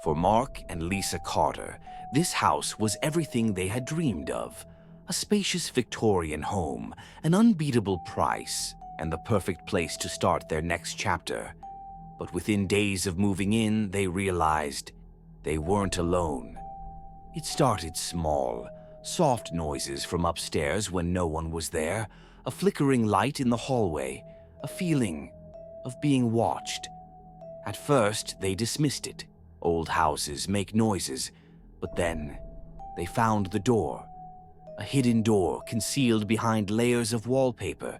For Mark and Lisa Carter, this house was everything they had dreamed of. A spacious Victorian home, an unbeatable price, and the perfect place to start their next chapter. But within days of moving in, they realized they weren't alone. It started small, soft noises from upstairs when no one was there, a flickering light in the hallway, a feeling of being watched. At first, they dismissed it. Old houses make noises, but then they found the door. A hidden door concealed behind layers of wallpaper,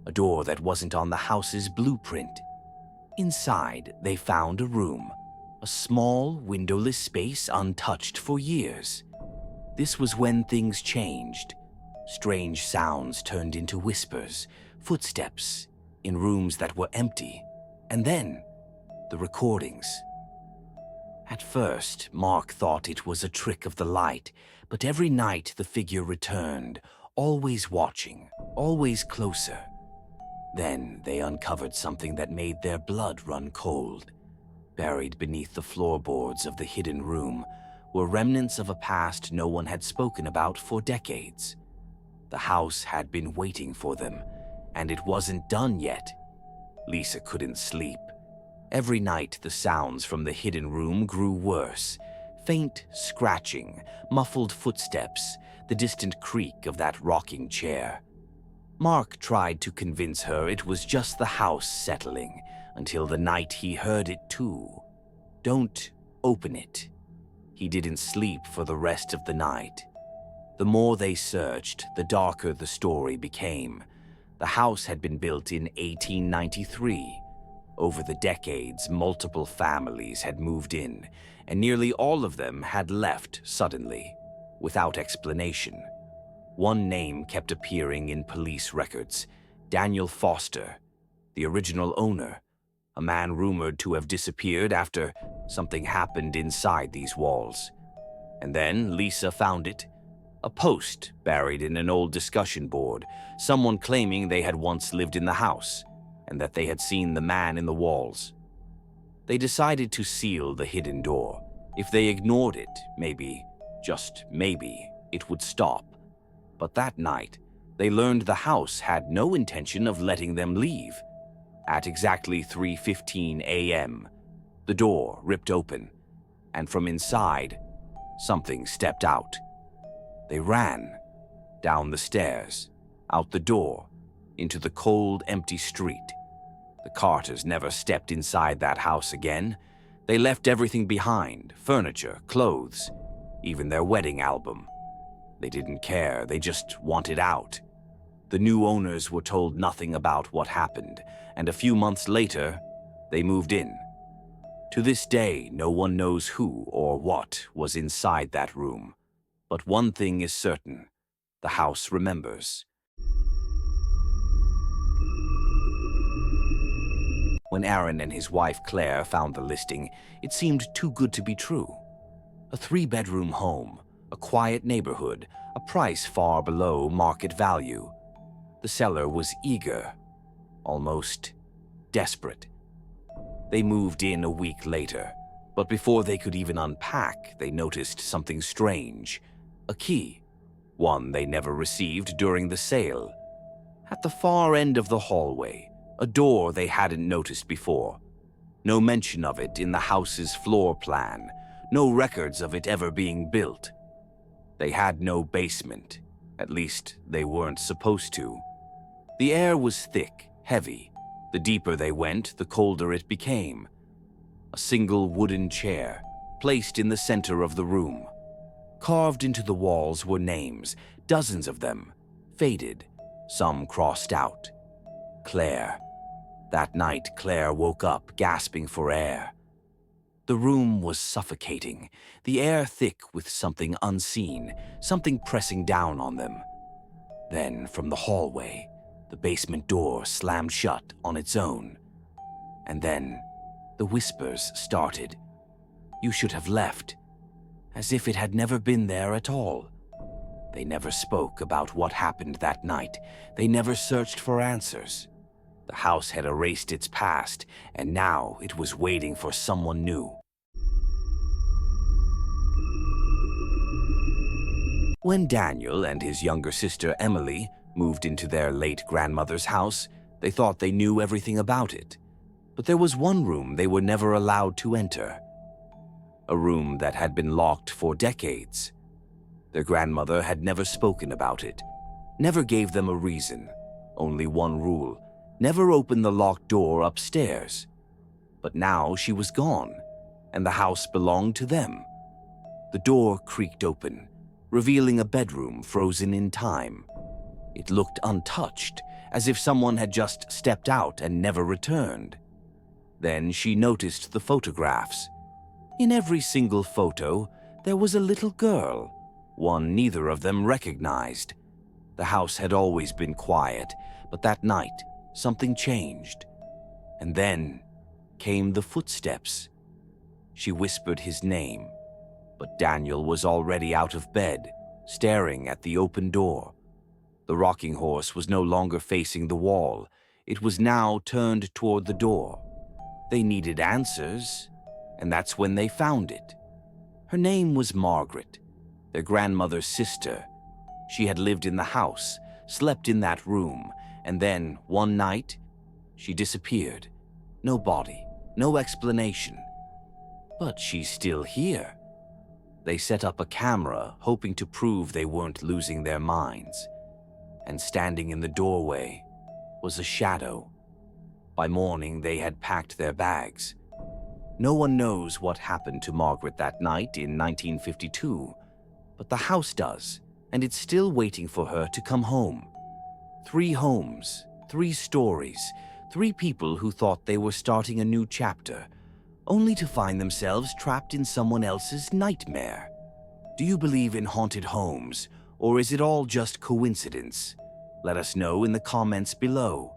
a door that wasn't on the house's blueprint. Inside, they found a room, a small, windowless space untouched for years. This was when things changed. Strange sounds turned into whispers, footsteps in rooms that were empty, and then the recordings. At first, Mark thought it was a trick of the light, but every night the figure returned, always watching, always closer. Then they uncovered something that made their blood run cold. Buried beneath the floorboards of the hidden room were remnants of a past no one had spoken about for decades. The house had been waiting for them, and it wasn't done yet. Lisa couldn't sleep. Every night the sounds from the hidden room grew worse. Faint scratching, muffled footsteps, the distant creak of that rocking chair. Mark tried to convince her it was just the house settling, until the night he heard it too. Don't open it. He didn't sleep for the rest of the night. The more they searched, the darker the story became. The house had been built in 1893. Over the decades, multiple families had moved in, and nearly all of them had left suddenly, without explanation. One name kept appearing in police records: Daniel Foster, the original owner, a man rumored to have disappeared after something happened inside these walls. And then Lisa found it. A post buried in an old discussion board, someone claiming they had once lived in the house, and that they had seen the man in the walls. They decided to seal the hidden door. If they ignored it, maybe, just maybe, it would stop. But that night, they learned the house had no intention of letting them leave. At exactly 3:15 a.m., the door ripped open, and from inside, something stepped out. They ran, down the stairs, out the door, into the cold, empty street. The Carters never stepped inside that house again. They left everything behind: furniture, clothes, even their wedding album. They didn't care, they just wanted out. The new owners were told nothing about what happened, and a few months later, they moved in. To this day, no one knows who or what was inside that room. But one thing is certain: the house remembers. When Aaron and his wife Claire found the listing, it seemed too good to be true. A 3-bedroom home, a quiet neighborhood, a price far below market value. The seller was eager, almost desperate. They moved in a week later, but before they could even unpack, they noticed something strange. A key, one they never received during the sale. At the far end of the hallway, a door they hadn't noticed before. No mention of it in the house's floor plan, no records of it ever being built. They had no basement, at least they weren't supposed to. The air was thick, heavy. The deeper they went, the colder it became. A single wooden chair, placed in the center of the room. Carved into the walls were names, dozens of them, faded, some crossed out. Claire. That night, Claire woke up, gasping for air. The room was suffocating, the air thick with something unseen, something pressing down on them. Then, from the hallway, the basement door slammed shut on its own. And then, the whispers started. You should have left. As if it had never been there at all. They never spoke about what happened that night. They never searched for answers. The house had erased its past, and now it was waiting for someone new. When Daniel and his younger sister Emily moved into their late grandmother's house, they thought they knew everything about it. But there was one room they were never allowed to enter. A room that had been locked for decades. Their grandmother had never spoken about it, never gave them a reason, only one rule: never open the locked door upstairs. But now she was gone, and the house belonged to them. The door creaked open, revealing a bedroom frozen in time. It looked untouched, as if someone had just stepped out and never returned. Then she noticed the photographs. In every single photo, there was a little girl, one neither of them recognized. The house had always been quiet, but that night, something changed. And then came the footsteps. She whispered his name, but Daniel was already out of bed, staring at the open door. The rocking horse was no longer facing the wall. It was now turned toward the door. They needed answers, and that's when they found it. Her name was Margaret, their grandmother's sister. She had lived in the house, slept in that room, and then, one night, she disappeared. No body, no explanation. But she's still here. They set up a camera, hoping to prove they weren't losing their minds. And standing in the doorway was a shadow. By morning, they had packed their bags. No one knows what happened to Margaret that night in 1952, but the house does, and it's still waiting for her to come home. 3 homes, 3 stories, 3 people who thought they were starting a new chapter, only to find themselves trapped in someone else's nightmare. Do you believe in haunted homes, or is it all just coincidence? Let us know in the comments below.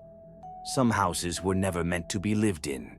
Some houses were never meant to be lived in.